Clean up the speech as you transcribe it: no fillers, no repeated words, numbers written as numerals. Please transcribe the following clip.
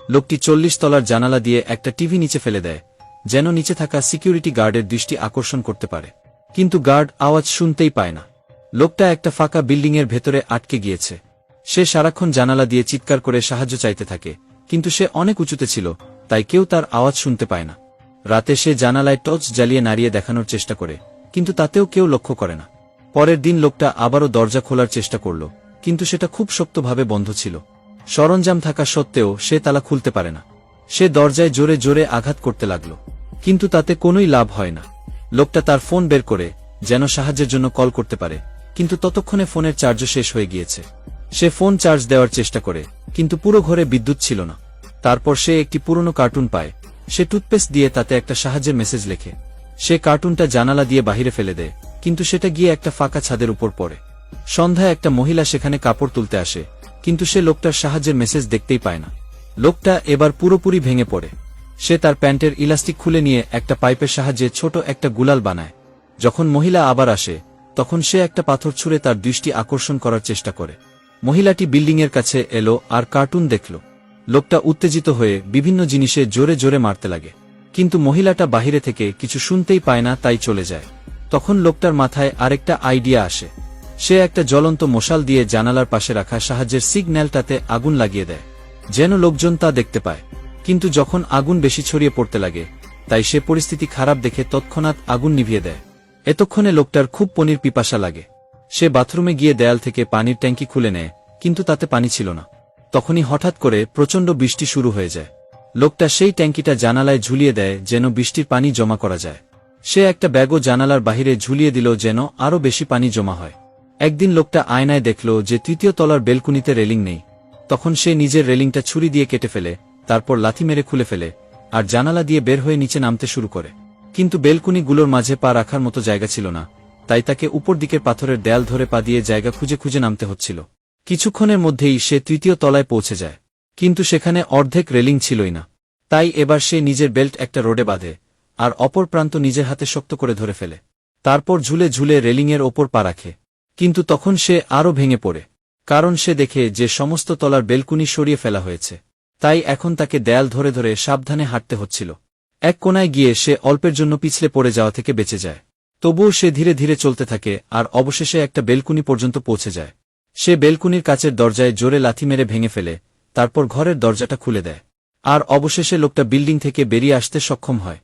লোকটি 40 তলার জানালা দিয়ে একটা টিভি নিচে ফেলে দেয়, যেন নিচে থাকা সিকিউরিটি গার্ডের দৃষ্টি আকর্ষণ করতে পারে। কিন্তু গার্ড আওয়াজ শুনতেই পায় না। লোকটা একটা ফাঁকা বিল্ডিংয়ের ভেতরে আটকে গিয়েছে। সে সারাক্ষণ জানালা দিয়ে চিৎকার করে সাহায্য চাইতে থাকে, কিন্তু সে অনেক উঁচুতে ছিল, তাই কেউ তার আওয়াজ শুনতে পায় না। রাতে সে জানালায় টর্চ জ্বালিয়ে নাড়িয়ে দেখানোর চেষ্টা করে, কিন্তু তাতেও কেউ লক্ষ্য করে না। পরের দিন লোকটা আবারও দরজা খোলার চেষ্টা করল, কিন্তু সেটা খুব শক্তভাবে বন্ধ ছিল। সরঞ্জাম থাকা সত্ত্বেও সে তালা খুলতে পারে না। সে দরজায় জোরে জোরে আঘাত করতে লাগল, কিন্তু তাতে কোনোই লাভ হয় না। লোকটা তার ফোন বের করে যেন সাহায্যের জন্য কল করতে পারে, কিন্তু ততক্ষণে ফোনের চার্জও শেষ হয়ে গিয়েছে। সে ফোন চার্জ দেওয়ার চেষ্টা করে, কিন্তু পুরো ঘরে বিদ্যুৎ ছিল না। তারপর সে একটি পুরনো কার্টুন পায়। সে টুথপেস্ট দিয়ে তাতে একটা সাহায্যের মেসেজ লেখে। সে কার্টুনটা জানালা দিয়ে বাহিরে ফেলে দেয়, কিন্তু সেটা গিয়ে একটা ফাঁকা ছাদের উপর পড়ে। সন্ধ্যায় একটা মহিলা সেখানে কাপড় তুলতে আসে, কিন্তু সে লোকটার সাহায্যের মেসেজ দেখতেই পায় না। লোকটা এবার পুরোপুরি ভেঙে পড়ে। সে তার প্যান্টের ইলাস্টিক খুলে নিয়ে একটা পাইপের সাহায্যে ছোট একটা গুলাল বানায়। যখন মহিলা আবার আসে, তখন সে একটা পাথর ছুঁড়ে তার দৃষ্টি আকর্ষণ করার চেষ্টা করে। মহিলাটি বিল্ডিংয়ের কাছে এলো আর কার্টুন দেখল। লোকটা উত্তেজিত হয়ে বিভিন্ন জিনিসে জোরে জোরে মারতে লাগে, কিন্তু মহিলাটা বাহিরে থেকে কিছু শুনতেই পায় না, তাই চলে যায়। তখন লোকটার মাথায় আরেকটা আইডিয়া আসে। সে একটা জ্বলন্ত মশাল দিয়ে জানালার পাশে রাখা সাহায্যের সিগন্যালটাতে আগুন লাগিয়ে দেয়, যেন লোকজন তা দেখতে পায়। কিন্তু যখন আগুন বেশি ছড়িয়ে পড়তে লাগে, তাই সে পরিস্থিতি খারাপ দেখে তৎক্ষণাৎ আগুন নিভিয়ে দেয়। এতক্ষণে লোকটার খুব পানির পিপাসা লাগে। সে বাথরুমে গিয়ে দেয়াল থেকে পানির ট্যাঙ্কি খুলে নেয়, কিন্তু তাতে পানি ছিল না। তখনই হঠাৎ করে প্রচণ্ড বৃষ্টি শুরু হয়ে যায়। লোকটা সেই ট্যাঙ্কিটা জানালায় ঝুলিয়ে দেয়, যেন বৃষ্টির পানি জমা করা যায়। সে একটা ব্যাগও জানালার বাহিরে ঝুলিয়ে দিল, যেন আরও বেশি পানি জমা হয়। একদিন লোকটা আয়নায় দেখল যে 3য় তলার বেলকুনিতে রেলিং নেই। তখন সে নিজের রেলিংটা ছুরি দিয়ে কেটে ফেলে, তারপর লাথি মেরে খুলে ফেলে, আর জানালা দিয়ে বের হয়ে নিচে নামতে শুরু করে। কিন্তু বেলকুনিগুলোর মাঝে পা রাখার মতো জায়গা ছিল না, তাই তাকে উপর দিকের পাথরের দেয়াল ধরে পা দিয়ে জায়গা খুঁজে খুঁজে নামতে হচ্ছিল। কিছুক্ষণের মধ্যেই সে 3য় তলায় পৌঁছে যায়, কিন্তু সেখানে অর্ধেক রেলিং ছিলই না। তাই এবার সে নিজের বেল্ট একটা রোডে বাঁধে, আর অপর প্রান্ত নিজের হাতে শক্ত করে ধরে ফেলে। তারপর ঝুলে ঝুলে রেলিংয়ের ওপর পা রাখে। কিন্তু তখন সে আরও ভেঙে পড়ে, কারণ সে দেখে যে সমস্ত তলার বেলকুনি সরিয়ে ফেলা হয়েছে। তাই এখন তাকে দেয়াল ধরে ধরে সাবধানে হাঁটতে হচ্ছিল। এক কোণায় গিয়ে সে অল্পের জন্য পিছলে পড়ে যাওয়া থেকে বেঁচে যায়। তবুও সে ধীরে ধীরে চলতে থাকে, আর অবশেষে একটা বেলকুনি পর্যন্ত পৌঁছে যায়। সে বেলকুনির কাচের দরজায় জোরে লাথি মেরে ভেঙে ফেলে, তারপর ঘরের দরজাটা খুলে দেয়। আর অবশেষে লোকটা বিল্ডিং থেকে বেরিয়ে আসতে সক্ষম হয়।